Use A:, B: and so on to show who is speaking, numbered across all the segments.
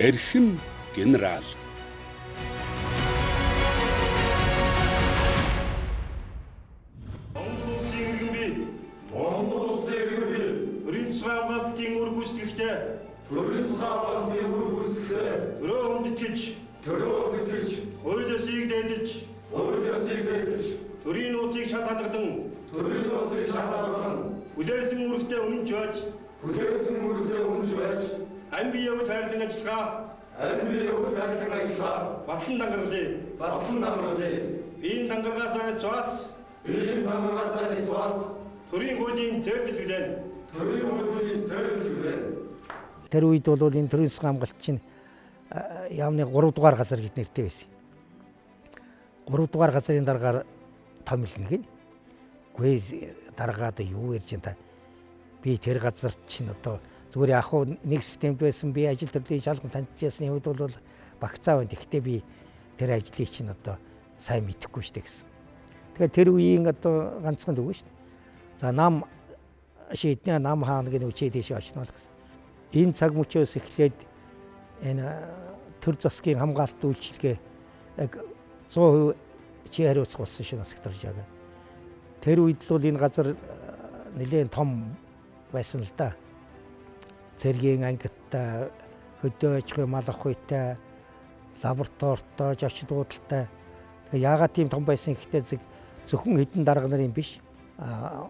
A: Эрхэм генерал.
B: Төрийн нууцыг шалгалан хүлээсэн үүрэгтэй үнэнч байж ам бие өвд хайрлан ажиллагаа батлан дангаруулъя. Биеийн дангаргаасаа цаас төрийн хуулийн зөрчилдөл.
C: Тэр үед бол энэ төрийн засгийн хамгаалт чинь яамны 3 дугаар газар гэж нэртэй байсан. 3 дугаар газрын дараагаар томилно гин. Гүй дараагаад юу ярьж та би тэр газар чинь одоо зүгээр яг хуу нэг системд байсан би ажил төрлийн шалган танилцсан үед бол багцаа байна. Гэхдээ би тэр ажлыг чинь одоо сайн мэдэхгүй шүү дээ гэсэн. Тэгэхээр тэр үеийн одоо ганцхан үг шүү дээ. За нам шийднэ нам хааныг нүчээ дэше очно л гэсэн. Энэ цаг мөчөөс эхлээд энэ төр засгийн хамгаалалт үйлчилгээ яг 100% чи хариуцах болсон шүү насагтарж байгаа. Тэр үед л энэ газар нэлээд том байсан л да. Цэргийн ангиттай, хөдөө аж ахуй мал ах үйтэй, лабораторитой, зочин дуудалтай. Яагаад тийм том байсан гэхдээ зөвхөн хэдэн дарга нарын биш.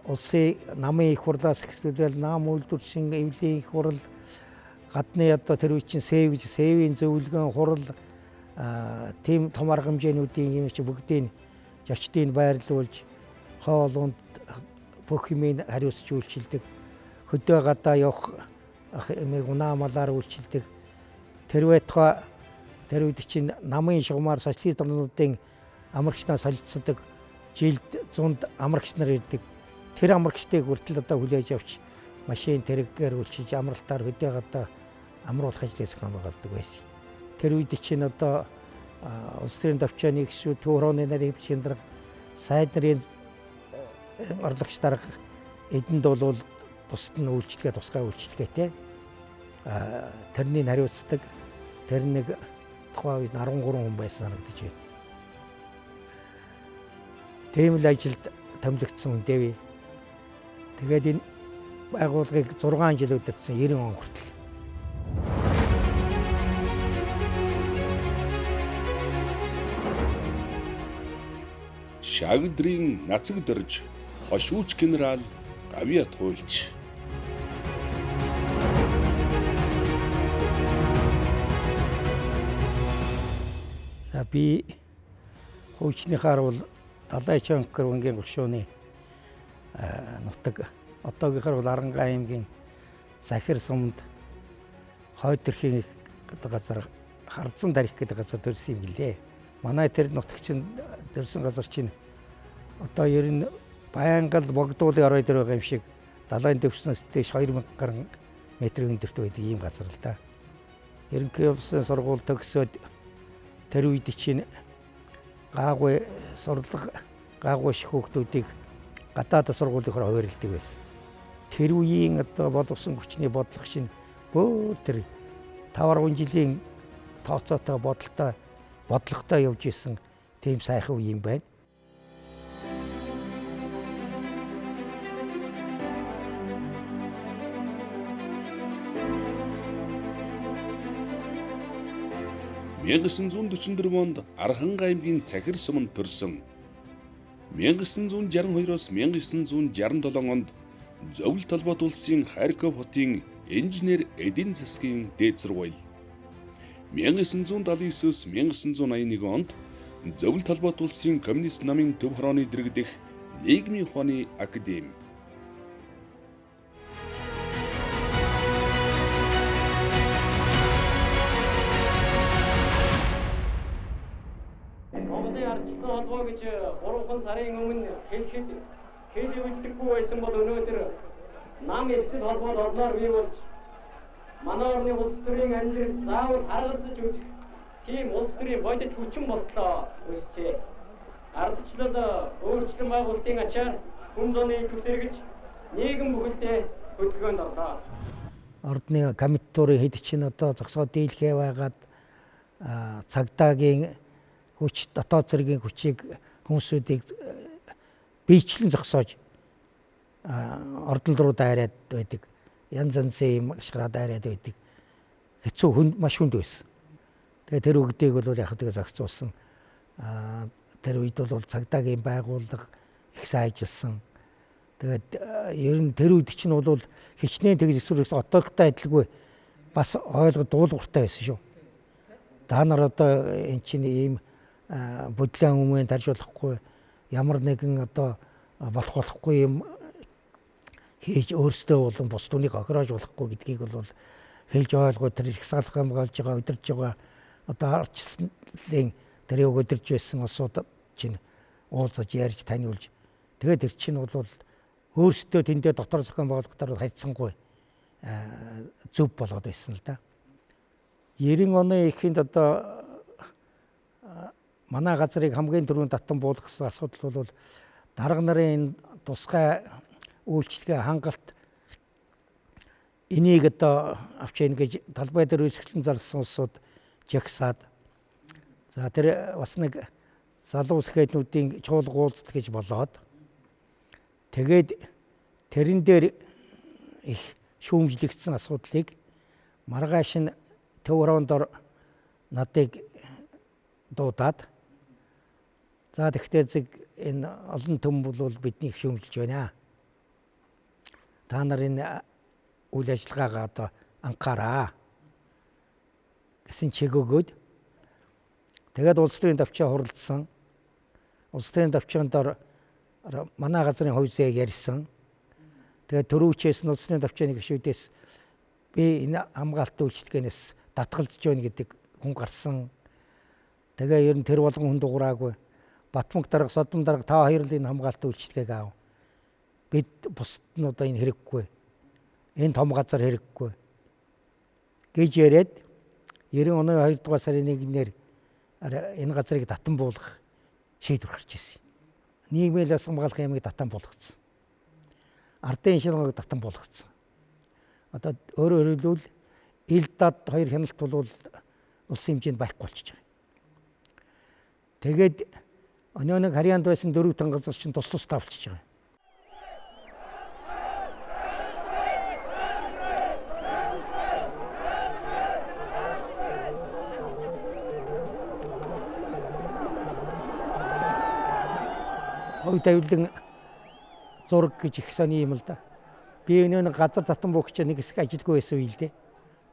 C: Улсын намын их хурлаас эхлүүлэл нам үйлдвэрчин эвлийн их хурл, гадны одоо тэр үе чинь сэвийн зөвлөгөөн хурл, тийм том арга хэмжээнүүдийн юм чи бүгдийг зочдыг байрлуулж хоолунд бүх юмыг хариуцж үйлчилдэг. Хөдөө гадаа явах эмээг унаамалаар үйлчилдэг. Тэр байтугай тэр үед чинь намын шугамар социалист орнуудын амрагчнаа солилцдог. Жилд 100 амрагч нар ирдэг. Тэр амрагчдыг хүртэл одоо хүлээж авч машин тэрэггээр үйлчилж амралтаар хөдөө гадаа амруулах ажлыг хамгаалдаг байсан. Тэр үед чинь одоо улс төрийн төвчөөний гишүүд төрөний нарийн хэмжээнд сайд нарын орлогч дарга эдэнд бол бусд нь үйлчлэгээ тусгай үйлчлэгээтэй. Тэрнийг хариуцдаг. Тэр нэг тухайн үед 13 хүн байсан санагдаж байна. Тийм л ажилд томилогдсон хүн дэвээ. Тэгээд энэ байгууллагыг 6 жил удирдсан 90 он хүртэл.
A: Шагдрын нацаг дөрж хошууч генерал гавья туйлч.
C: За би хуучныхаар бол Далай Чанкар вангийн гушууны нутаг одоогийнхаар бол Арангаа аймгийн Захир сумд Хойдэрхийн газар Хардсан дарих гэдэг газар төрсөн юм гэлээ. Манай тэр нутагчин төрсөн газар чинь одоо ер нь байнгал богдуулын орой дээр байгаа юм шиг далайн төвснөөс дэш 2000 гаруй метрийн өндөрт байдаг ийм газар л да. Ерөнхий улсын сургууль төгсөөд тэр үед чинь гаагуй сурлага гаагуй шиг хүүхдүүдийг гадаадд сургуулийнхаар хувирлдаг байсан. Тэр үеийн одоо боловсон хүчний бодлого шин бөө тэр 5-10 жилийн тооцоотой бодлоготой явж исэн тийм сайхан үе юм байна.
A: Мянгасын 144 онд Арханга аймгийн Захир суманд төрсөн. 1962-оос 1967 онд Зөвлөлт толгойд улсын Харьков хотын инженер эдийн засгийн дээд сургууль. 1979-с 1981 онд Зөвлөлт толгойд улсын коммунист намын төв хорооны дэргэдэх нийгмийн ухааны академи.
D: холбоо гэж 3 сарын өмнө хэлж үлддэггүй байсан бол өнөөдөр нам эсэл холбоод орноор бий болж манай орны улс төрийн амьдрал заавал харгалзаж үзэх тийм улс төрийн бодит хүчин болтлоо өсчээ. Ардчлал өөрчлөн байгуулалтын ачаар хүн зооны төвсөргөж нийгэм бүхэлдээ хөдөлгөөнд орлоо.
C: ордны комитетурын хэд чинь одоо зогсоод дийлхээ байгаад цагдаагийн хүч, дотоод цэргийн хүчийг хүмүүсүүдийг биечлэн зогсоож ордон руу дайраад байдаг. Янз янзын юм ашгараа дайраад байдаг. Хэцүү маш хүнд байсан. Тэгээ тэр үгдийг бол яг тэгээ зохицуулсан. Тэр үед бол цагдаагийн байгууллага их сайн ажилласан. Тэгээд ер нь тэр үед чинь бол хичнээн тэгж эсвэрээс одоогтой адилгүй бас ойлгоод дуулууртай байсан шүү. Та нар одоо эн чинь ийм бодлон өмнө тарж болохгүй ямар нэгэн одоо болохгүй юм хийж өөрсдөө болон бус түүнийг охироож болохгүй гэдгийг бол хэлж ойлгоод тэр их салах хамгаалж байгаа өдөрж байгаа одоо арчлын тэрийг өдөрж байсан улсууд чинь уулзаж ярьж таниулж тэгээд тэр чинь бол өөрсдөө тэндээ дотор зохион байгуулалтаар хайцсангүй зөв болоод байсан л да. 90 оны эхэнд одоо манай газрыг хамгийн түрүүнд татан буулгасан асуудал бол дарга нарын тусгай үйлчлэгээ хангалт энийг одоо авч ийн гэж талбай дээр үсгэлэн зарласан улсууд жагсаад за тэр бас нэг залуу сэхэднүүдийн чуулга уулзалт гэж болоод тэгээд тэрэн дээр их шүүмжлэгдсэн асуудлыг маргааш нь төв ороондор надыг дуудаад за тэгтээ зэг энэ олон төм бол бидний шүүмжилж байна. Та нарын үйл ажиллагаагаа одоо анхаараа гэсэн чиг өгөөд тэгээд улс төрийн давчаа хуралдсан. Улс төрийн давчаан дор манай газрын хувь зээг ярьсан. Тэгээд төрөвчээс нь улс төрийн давчааны гишүүдээс би энэ хамгаалт үйлчлэгээнээс татгалзаж байна гэдэг хүн гарсан. Тэгээ ер нь тэр болгон хүн дуураагүй. Батмаг дарга, Содом дарга та хоёр л энэ хамгаалт үйлчлэгээг аав. Бид бусд нь одоо энэ хэрэггүй. Энэ том газар хэрэггүй. Гэж яриад 90 оны 2 дугаар сарын 1-ээр энэ газрыг татан буулгах шийдвэр гарч ирсэн. Нийгмийн хамгаалах ямыг татан буулгацсан. Ардын шинжилгээг татан буулгацсан. Одоо өөрөөр хэлбэл Илдад хоёр хяналт бол улсын хэмжээнд байхгүй болчихж байгаа. Тэгээд өнөө нэг харьяанд байсан 4 тан газар чинь тус тавчиж байгаа. Хойд тавилан зураг гэж их сони юм л да. Би энэ газар татан буугч нэг хэсэг ажилгүй байсан үе л дээ.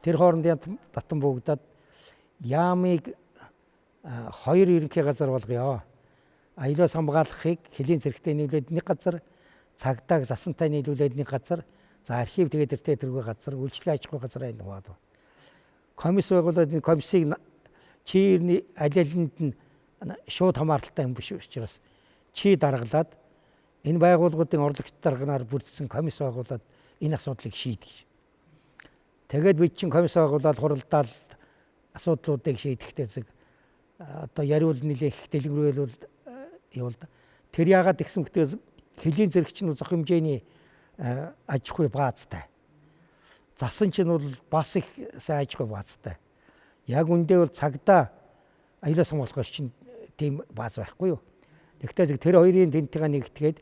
C: Тэр хооронд татан буугдаад яамыг 2 ерөнхий газар болгоё. Аялал хамгаалахыг хэлийн зэрэгтэй нийлүүлээд нэг газар, цагдааг засантай нийлүүлээд нэг газар, за архив тэгээд тэртээ тэргүй газар, үйлчлэг аж ахуй газар энэ хаваад. Комисс байгуулад энэ комиссийг чирний алиланд нь шууд хамааралтай юм биш учраас чи даргалаад энэ байгууллагуудын орлогч дарганаар бүрдсэн комисс байгуулад энэ асуудлыг шийдэж. Тэгээд бид чинь комисс байгуулад хуралдаал асуудлуудыг шийдэхдээ зэрэг одоо яриул нэлээх дэлгэрүүлэл явуулда. Тэр яагаад гэсэн мэт хэлийн зэрэг чинь зах хэмжээний аж ахуй баазтай. Засан чинь бол бас их сайн аж ахуй баазтай. Яг үндэ бол цагдаа аялал хамгаалахаар чинь тийм бааз байхгүй юу. Тэгтээ тэр хоёрын тентгээ нэгтгээд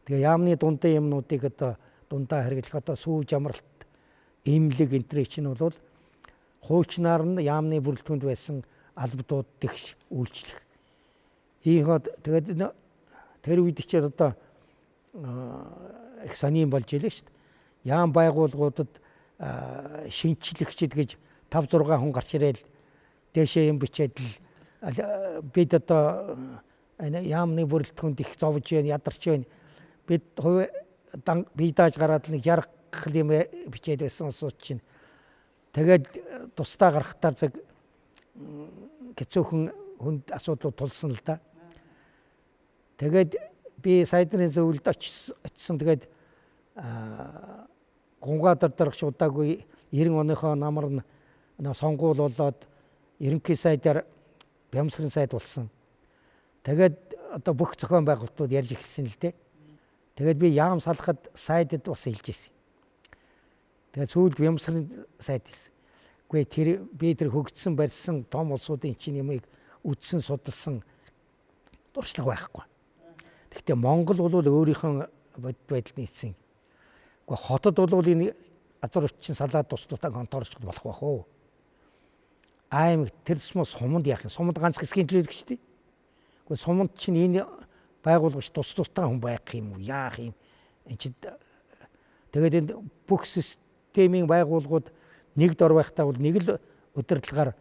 C: тэгээ яамны дундын юмнуудыг одоо дундаа хэрэглэх одоо сүүж амралт имлэг энтрий чинь бол хуучнаар нь яамны бүрэлдэхүүнд байсан албадууд тэгш үйлчлэх. Ийход тэгээд тэр үед ч одоо их сонирн болж илээ шүү дээ. Яам байгууллагуудад шинчлэгчд гэж 5-6 хүн гарч ирэл дээшээ юм бичээд л бид одоо яамны бүрэлдэхүүнд их зовж байна, ядарч байна. Бид бие дааж гараад нэг ярах юм бичээд байсан улсууд чинь. Тэгээд тусдаа гарахтаар зэрэг хэцүүхэн хүнд асуудлууд тулсан л да. Тэгээд би сайдрын зөвлөлд очсон. Тэгээд гунгаадар дарагч удаагүй 90 оныхоо намар нь сонгуул болоод ерөнхий сайдаар бямсгарын сайд болсон. Тэгээд одоо бүх зохион байгуулалтууд ярьж эхэлсэн л дээ. Тэгээд би яам салахад сайдад бас хэлж ирсэн. Тэгээд сүүлд Бямсрын сайд байсан. Гэхдээ би тэр хөгжсөн барьсан том улсуудын чинь юмыг үдсэн судалсан дуршлаг байхгүй. Гэхдээ Монгол бол өөрийнхөө бодит байдал нийцсэн. Гэхдээ хотод бол энэ газар үтчин салаад тусдаа конторчд болох байх уу? Аймаг тэрсмос суманд яах юм? Суманд ганц хэсгийн төлөөлөгчтэй. Гэхдээ суманд чинь энэ байгууллагч тусдаа хүн байх юм уу? Яах юм? Энд чинь тэгээд энэ бүх системийн байгууллагууд нэг дор байхдаа бол нэг л удирдлагаар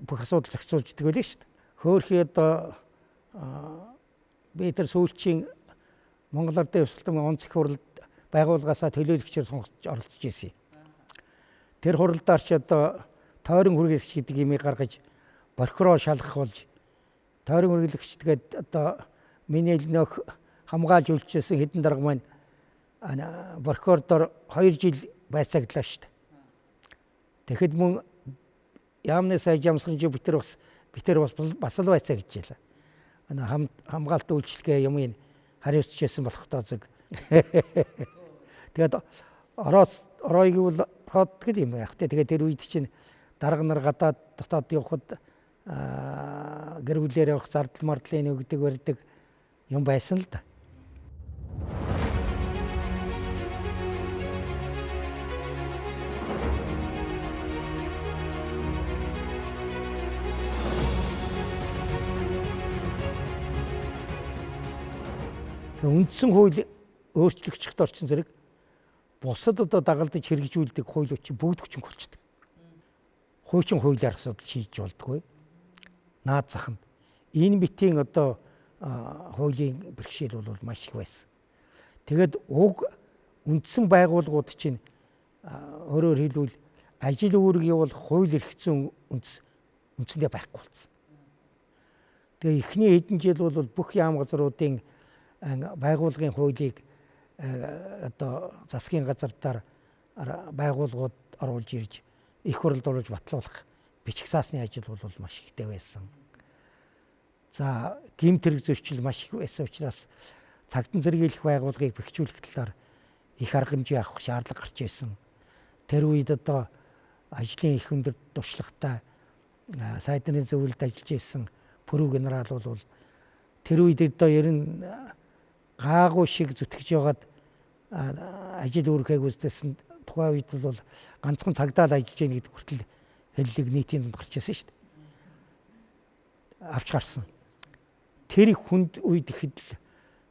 C: бүх асуудал зохицуулждаг байлээ шүү дээ. Хөөхий одоо би тэр сүүлчийн Монгол Ардын Ёслолтын онц их хурлд байгууллагаасаа төлөөлөгчөөр сонгож оролцож ирсэн. Тэр хуралдаар ч одоо тойрон хүрээлэгч гэдэг имийг гаргаж прокурор шалгах болж тойрон хүрээлэгчдгээд одоо миний нөх хамгаалж үлчсэн хэдэн дарга маань прокурордоор 2 жил байцаагдлаа шүү дээ. Тэгэхэд мөн яамны сая Жамсрын битэр бас л байцаа гэж ялаа. Хамгаалт үйлчлэгээ юм хариуцчихсан болох тоо зүг. Тэгээд оройг бол хот гэдэг юм яах вэ? Тэгээд тэр үед чинь дарга нар гадаад дотоод явахад гэр бүлээр явах зардал мардлын өгдөг барьдаг юм байсан л да. Үндсэн хууль өөрчлөгчд орчин зэрэг бусад одоо дагалдаж хэрэгжүүлдэг хууль өчиг бүгд хүчин болчдөг. Хуучин хуулиар асуудал шийдэж болдгоо. Наад заханд энэ битийн одоо хуулийн бэрхшээл бол маш их байсан. Тэгэд уг үндсэн байгууллагууд чинь өөрөөр хэлбэл ажил үүрэг явуулах хууль эрх зүйн үндсэндээ байхгүй болсон. Тэгээ эхний хэдэн жил бол бүх яам газруудын байгууллагын хуулийг одоо засгийн газардаар байгууллагууд оруулж ирж их хурлд оруулж батлуулах бичих саасны ажил бол маш ихтэй байсан. За гэмт хэрэг зөрчил маш их байсан учраас цагдан зэрэглэх байгууллагыг бэхжүүлэх талаар их арга хэмжээ авах шаардлага гарч ирсэн. Тэр үед одоо ажлын их өндөр туршлагатай сайдны зөвлөлд ажиллаж ирсэн Пүрэв генерал бол тэр үед одоо ер нь гаагуй шиг зүтгэж яваад ажил үүргээг үзсэн тухайн үед бол ганцхан цагдаа л ажиллаж яах гэдэг хүртэл хэллэг нийтийн дунд гарч ирсэн шүү дээ. Авч гарсан. Тэр их хүнд үед ихэд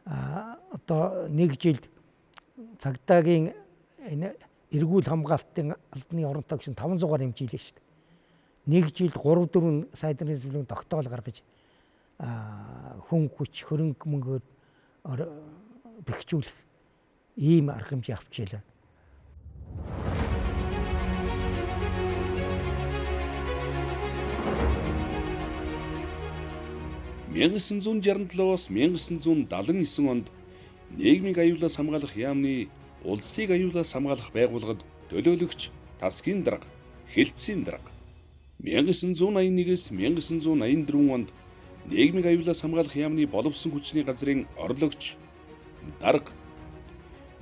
C: одоо нэг жилд цагдаагийн энэ эргүүл хамгаалтын албаны орон тогшин 500-аар хэмжээлээ шүү дээ. Нэг жилд 3-4 сайдны зөвлөлийн тогтоол гаргаж хүн хүч хөрөнгө мөнгөөр бэхжүүлэх ийм арга хэмжээ авчилаа.
A: (1967-оос 1979 онд нийгмийг аюулаас хамгаалах яамны улсыг аюулаас хамгаалах байгууллагад төлөөлөгч, тасгийн дарга, хэлтсийн дарга. 1981-ээс 1984 онд нийгмийг аюулаас хамгаалах яамны боловсон хүчний газрын орлогч, дарга.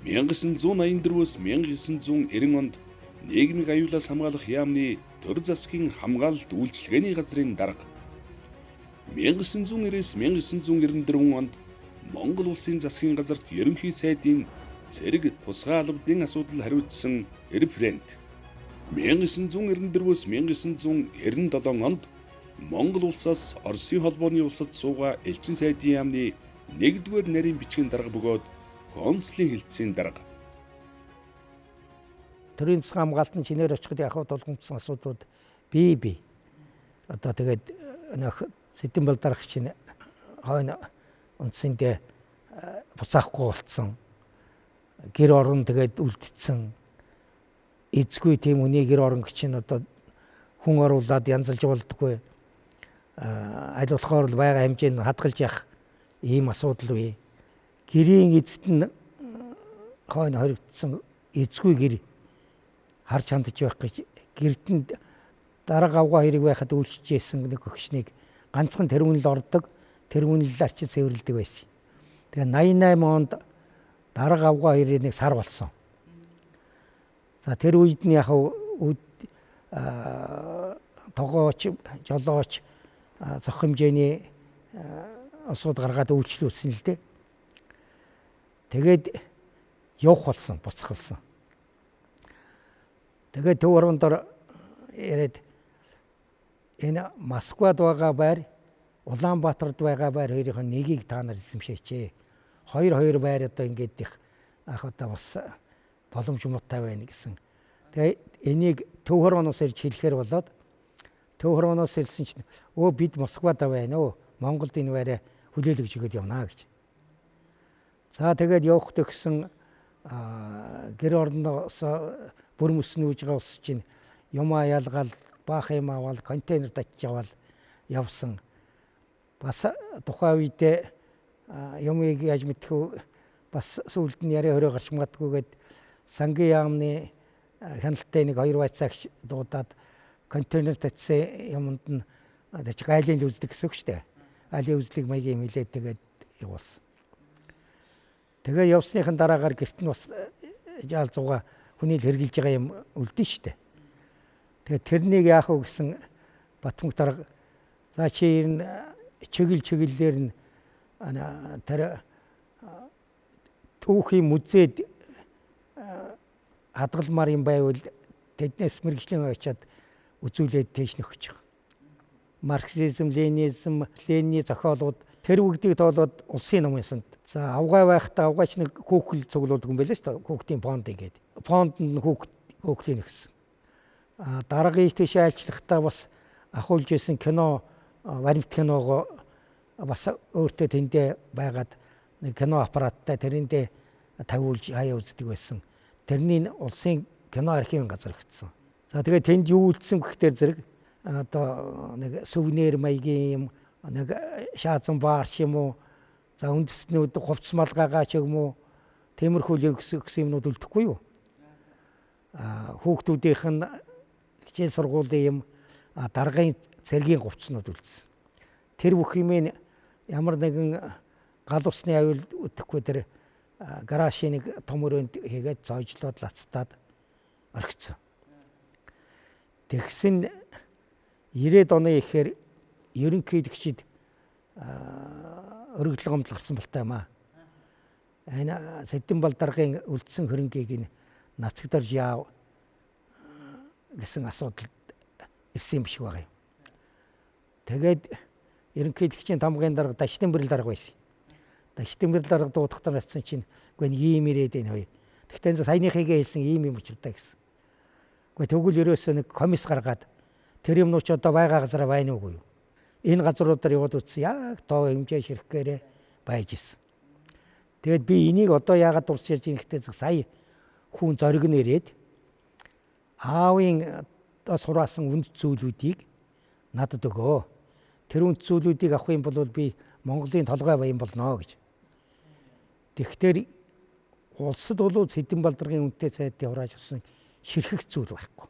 A: 1984-өөс 1990 онд нийгмийг аюулаас хамгаалах яамны төр засгийн хамгаалалт үйлчилгээний газрын дарга. 1990-ээс 1994 онд Монгол улсын засгийн газарт ерөнхий сайдын цэрэг тусгай албадын асуудал хариуцсан референт. 1994-өөс 1997 онд Монгол улсаас Оросын холбооны улсад суугаа элчин сайдын яамны 1-р нарийн бичгийн дарга бөгөөд консулын хэлтсийн дарга.
C: Төрийн засгийн хамгаалтын чинээр очиход яг тулгымдсан асуудлууд бий. Одоо тэгээд Сэдэн бол дарга чинь хойно үндсэндээ буцаахгүй болцсон. Гэр орон тэгээд үлдсэн. Эзгүй тийм үний гэр орон чинь одоо хүн оруулаад янзалж болдоггүй. Аль болохоор л байгаа хэмжээнд хадгалж явах ийм асуудал бий. Гэрийн эзэд нь хойно хоригдсон эзгүй гэр харж хандж байх гэж гэрдэнд дарга авгаа хэрэг байхад үйлчижсэн нэг өгчнийг ганцхан тэрүүнэл ордог, тэрүүнэл арчид цэвэрлдэг байсан. Тэгээ 88 онд дарга авгаа хэрэг нэг сар болсон. За тэр үед нь яг тогооч, жолооч зөх хэмжээний осууд гаргаад үйлчлүүлсэн л дээ. Тэгээд явах болсон, буцхалсан. Тэгээд төв орон дор яриад энэ Москвад байгаа байр, Улаанбаатарт байгаа байр хоёрын нэгийг та нар эзэмшээч. Хоёр байр одоо ингээд их ах одоо бас боломж муутай байна гэсэн. Тэгээд энийг төв хорооноос ирж хэлэхээр болоод төв хорооноос ирсэн чинь бид Москвад байна өө. Монголд энэ байраа хүлээлгэж өгöd явнаа гэж. За тэгээд явах төгсөн гэр орноос бүр мөснүүж байгаа ус чинь юм аялгаал баах юм аваад контейнерд очиж аваад явсан. Бас тухайн үедээ юмыг яаж мэдхүү бас сүүлд нь яриа хорой гарч магадгүйгээд сангийн яамны хяналттай нэг 2 байцаагч дуудаад контейнерт очисан юмд нь тэр гайлын үздэг гэсэн үг шүү дээ. Айлын үзлийг маягийн хилээд тэгээд явуулсан. Тэгээ явсныхын дараагаар гэрт нь бас жаал зуга хүний л хэрглэж байгаа юм үлдэн шүү дээ. Тэгээд тэрнийг яах вэ гэсэн Батмунх дарга за чи ер нь чиглэлээр нь тэр түүхийн музейд хадгалмаар юм байвал тэднээс мэргэжлийн очиад үзүүлээд тийш нөхөж байгаа. Марксизм, ленинизм, Ленины зохиолууд тэр бүгдийг тоолоод улсын намын санд. За авгай байхдаа авгайч нэг хүүхэл цуглуулдаг юм байлаа шүү дээ. Хүүхдийн фонд ингээд. Фонд нь хүүхдийн нэгсэн. Дараагийн тийш айлчлахтаа бас ахуулж исэн кино, баримт киногоо бас өөртөө тэндээ байгаад нэг кино аппараттай тэрэндээ тавиулж хаяа үздэг байсан. Тэрний улсын кино архивын газар өгсөн. За тэгээд тэнд юу үлдсэн гэхээр зэрэг одоо нэг сувенир маягийн юм, нэг шаазан баарч юм уу, за үндэстнүүд хувцс малгайгаач юм уу, тиймэрхүү гэсэн юмнууд үлдэхгүй юу? Хүүхдүүдийнх нь хичээл сургуулийн юм, даргын цэргийн хувцснууд үлдсэн. Тэр бүх юмыг ямар нэгэн гал усны аюул өдөхгүй тэр гаражийн нэг том өрөөнд хийгээд зоожлоод лацтаад орхицсан. Тэгсэн 90-ад оны ихээр ерөнхийлөгчид өргөдөл гомдол гарсан болтой юм аа. Энэ Сэдэн Балдаргын үлдсэн хөрөнгийг нь нацагдорж яав гэсэн асуудал ирсэн юм шиг байгаа юм. Тэгээд ерөнхийлөгчийн тамгын дарга Дашнын Бэрэл дарга байсан. Дашнын Бэрэл дарга дуудахтар очсон чинь үгүй ийм ирээд энэ хоёр. Тэгтээ саяныхыгээ хэлсэн ийм юм учиртай гэсэн. Үгүй тэгвэл ерөөсөө нэг комисс гаргаад тэр юмнууч одоо байгаа газараа байна уугүй юу? Энэ газруудаар яваад үзсэн яг тоо хэмжээ ширхгээрээ байж исэн. Тэгэд би энийг одоо яагаад дурс ярьж ийм гэхдээ сая хүн зориг нэрээд аавын сураасан үнд зүйлүүдийг надад өгөө. Тэр үнд зүйлүүдийг авах юм бол би Монголын толгой баян болно гэж. Тэгэхээр улсад бол Сэдэн Балдаргын үнэтэй цайдын хурааж авсан ширхэг зүйл байхгүй.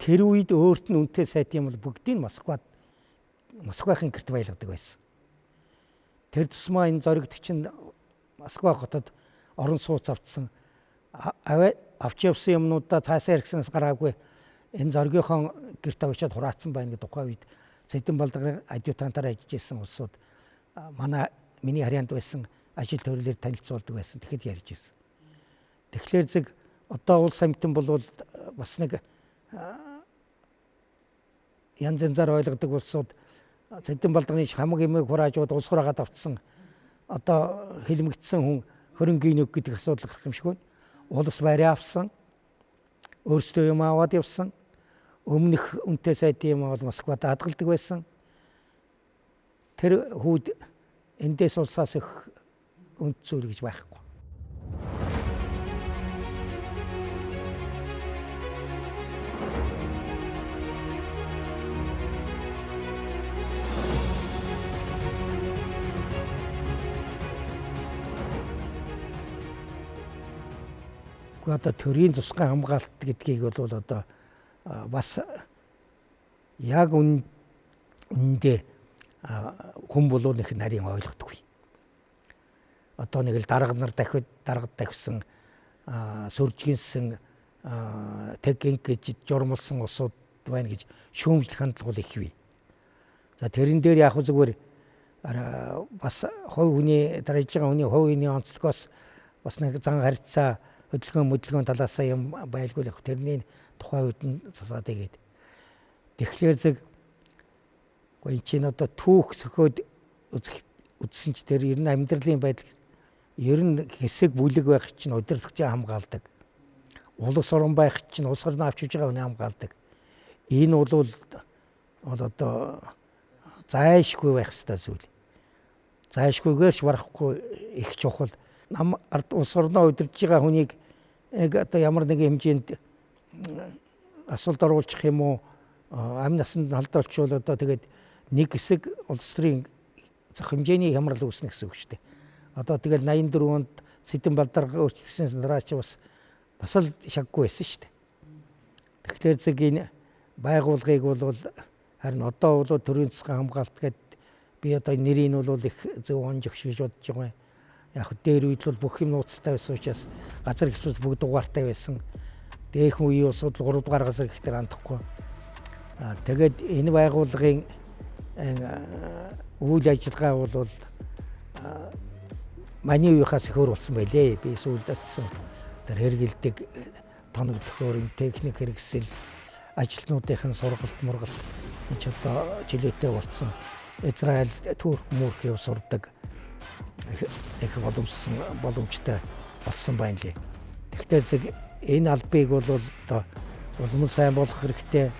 C: Тэр үед өөрт нь үнэтэй сайт юм бол бүгдийг Москвахийн гэрт байлгадаг байсан. Тэр тусмаа энэ зоригт чинь Москва хотод орон сууц авцсан авч явсан юмнуудаа цаасаа хэрэгснээс гараагүй энэ зоригийнхоо гэрт авчиад хураацсан байна гэдэг тухай үед Сэдэн Балдаргын адъютантаар ажиллаж байсан улсууд миний харьяанд байсан ажил төрлөөр танилцуулдаг байсан. Тэгэхэд ярьж байсан. Тэгэхээр зэрэг одоо улс амьтан бол бас нэг янз янзаар ойлгодог улсууд Сэдэн Балдаргын хамаг юмыг хураажууд улс хураагаад авцсан одоо хэлмэгдсэн хүн хөрөнгийн нэг гэдэг асуудал гарах юм шиг байна. Улс байраа авсан, өөрсдөө юм аваад явсан, өмнөх үнэтэй сайдын юм бол Москвад хадгалдаг байсан. Тэр хүүд эндээс улсаас их үнд зүйл гэж байхгүй. Одоо төрийн тусгай хамгаалалт гэдгийг бол одоо бас яг үндэ хүн болов нэг нарийн ойлгодоггүй. Одоо нэг л дарга нар даргад тавьсан сүржгэнсэн техник гэж журмалсан улсууд байна гэж шүүмжлэх хандлага бол их бий. За тэрэн дээр яг зүгээр бас хувь хүний дарааж байгаа хүний хувь хүний онцлогоос бас нэг зан харьцаа хөдөлгөөн талаас юм байлгүй л тэрний тухайн үед нь засаад игээд. Тэгэхээр зэрэг энэ чинь одоо түүх сөхөөд үзсэн ч тэр ер нь амьдралын байдал ер нь хэсэг бүлэг байх чинь удирдлагчаа хамгаалдаг. Улс орон байх чинь улс орноо авчиж байгаа хүн хамгаалдаг. Энэ бол одоо зайлшгүй байх ёстой зүйл. Зайлшгүйгээрч барахгүй их чухал. Нам ард улс орноо удирдах байгаа хүнийг одоо ямар нэгэн хэмжээнд асуулт оруулах юм уу амь насанд халдуулчвал одоо тэгээд нэг хэсэг улс төрийн зах хэмжээний хямрал үүснэ гэсэн үг шүү дээ. Одоо тэгэл 84 онд Сэдэн Балдарга өөрчлөгдсөн дараач бас л шаггүй байсан шүү дээ. Тэгэхээр зэрэг энэ байгууллагыг бол харин одоо бол төрийн засгийн хамгаалалт гэдэг би одоо нэрийг бол их зөв онж өгч гэж бодож байгаа. Яг дээр үед бол бүх юм нууцтай байсан учраас газар хэвчүүд бүгд дугаартай байсан. Дээхэн үеийн улсууд 3 дугаар газар гэхтэр хандахгүй. Тэгээд энэ байгууллагын үйл ажиллагаа бол маний үеийнхээс их өөр болсон байлээ. Би сүүлд очсон тэр хэрэгэлдэг тоног төхөөрөм техник хэрэгсэл ажилтнуудын сургалт мургалт энэ ч одоо жилеттэй болсон. Израиль Турк мөрх сурдаг их боломжтой болсон байна лээ. Тэгвэл зэрэг энэ албыг бол одоо улам сайн болох хэрэгтэй.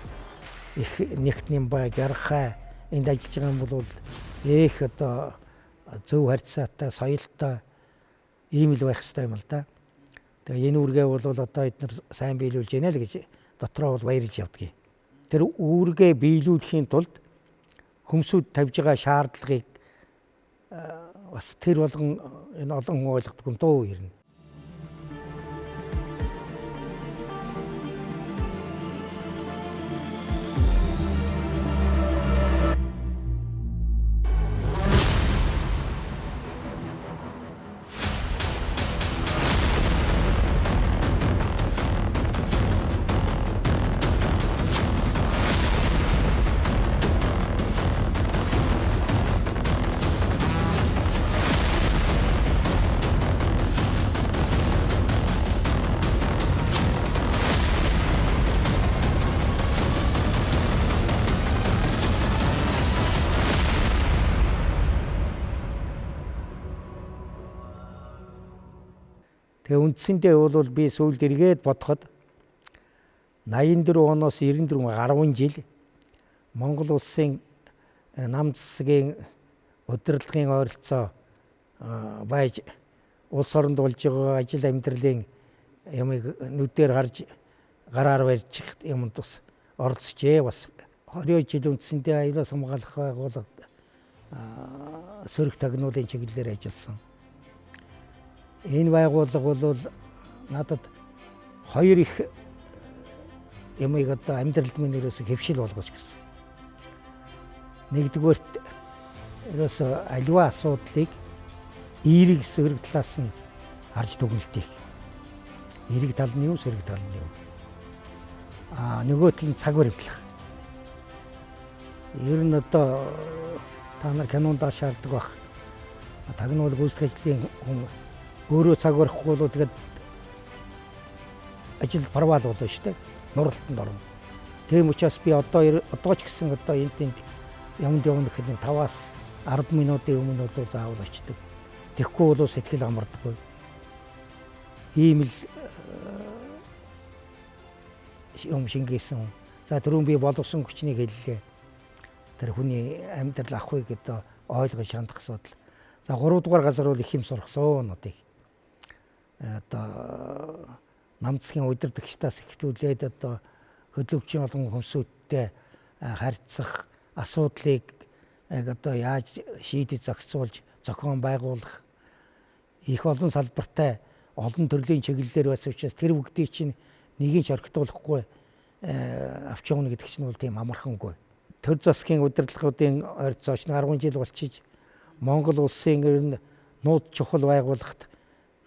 C: Их нэгтний баг ярахаа энд ажиллаж байгаа юм бол их одоо зөв харьцаатай соёлтой ийм л байх хэрэгтэй юм л да. Тэгээ энэ үүргээ бол одоо эдгээр сайн биелүүлж яана л гэж дотроо бол баярж явдгийг. Тэр үүргээ биелүүлэхийн тулд хүмүүсд тавьж байгаа шаардлагыг бас тэр болгон энэ олон хүн ойлгодог юм дөө ирнэ. Тэгээ үндсэндээ бол би сүүлд эргээд бодоход 84 оноос 94 10 жил Монгол улсын нам засгийн удирдлагын ойролцоо байж улс оронд болж байгаа ажил амьдралын ямыг нүдээр харж гараар барьж юмд бас оролцжээ. Бас 20 жил үндсэндээ аюулаас хамгаалах байгууллагад сөрөг тагнуулын чиглэлээр ажилласан. Энэ байгууллага бол надад хоёр их ямыг одоо амьдралд минь ерөөсө хэвшил болгож гисэн. Нэгдүгээрт ерөөсө аливаа асуудлыг эерэг сөрөг талаас нь харж дүгнэлтийг. Эерэг тал нь юу, сөрөг тал нь юу. Нөгөө тал нь цаг баримтлах. Ер нь одоо та нар кинонд шаарддаг бах. Тагнуул гүйцэтгэх ажлын хүн өөрөө цаг барихгүй бол тэгээд ажил парвал болно шүү дээ. Нуралтанд орно. Тийм учраас би одоо ч гэсэн одоо энд явна гэхэд 5-аас 10 минутын өмнө бол заавал очдөг. Тэгэхгүй бол сэтгэл амардаггүй. Ийм л юм шингээсэн. За түрүүн би боловсон хүчнийг хэллээ. Тэр хүний амьдрал ахгүй гэдэг ойлгож хандах асуудал. За 3 дугаар газар бол их юм сургасан одыг. Одоо нам засгийн удирдагчдаас эхлүүлээд одоо хөдөлгчийн олон хүмүүстэй харьцах асуудлыг одоо яаж шийдэж зохицуулж зохион байгуулах их олон салбартай олон төрлийн чиглэлээр байсан учраас тэр бүгдийг чинь нэгийг ч орхитуулахгүй авч явна гэдэг чинь бол тийм амархангүй. Төр засгийн удирдлагуудын ойрцооч 10 жил болчиж Монгол улсын ер нь нууц чухал байгууллагт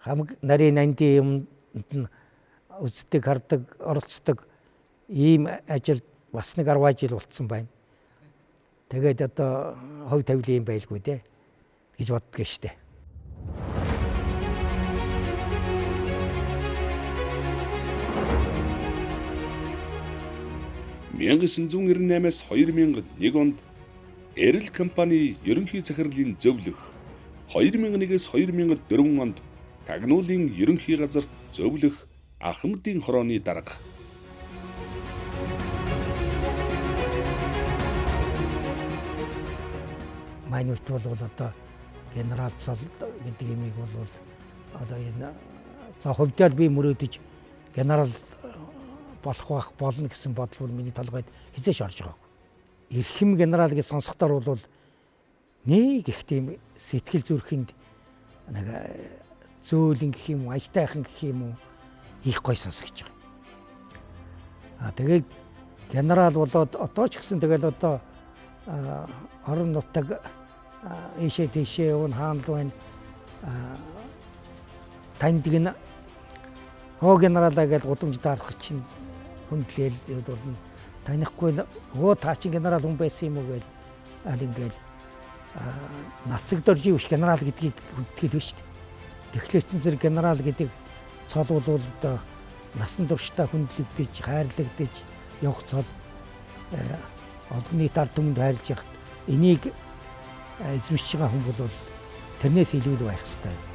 C: хамаг нарийн нандин юм нь үздэг, хардаг, оролцдог ийм ажилд бас нэг 10 жил болцсон байна. Тэгээд одоо хувь тавилын юм байлгүй дээ гэж боддог штэ.
A: 1998-аас 2001 онд Эрэл компани ерөнхий захирлын зөвлөх, 2001-ээс 2004 онд Тагнуулын ерөнхий газарт зөвлөх Ахмадын хорооны дарга.
C: Майнерт бол одоо генерал цал гэдэг имийг бол одоо энэ за хувьдаа би мөрөөдөж генерал болох болно гэсэн бодол бол миний толгойд хизээш орж байгаа. Эрхэм генерал гэж сонсохдоор бол нэг их тийм сэтгэл зүрхэнд нэг зөөлөн гэх юм уу, аятайхан гэх юм уу их гой сонсогдож байгаа. Тэгээд генерал болоод одоо ч гэсэн тэгэл одоо орон нутаг ийшээ тийшээ өн хаанд байна. Танд гин хоо генералаа гэдэг гудамж даарах чинь хүндлээл болно. Танихгүй өө та чинь генерал хүн байсан юм уу гэж аль ингээд нацагдорж ивш генерал гэдгийг хүндэхэд биш шүү дээ. Тэгэхээр ч зэрэг генерал гэдэг цол бол одоо насан туршдаа хүндлэгдэж, хайрлагдаж явах цол олон нийт ард түмэнд хайрлж яхад энийг эзэмшиж байгаа хүн бол тэрнээс илүү байх хэрэгтэй.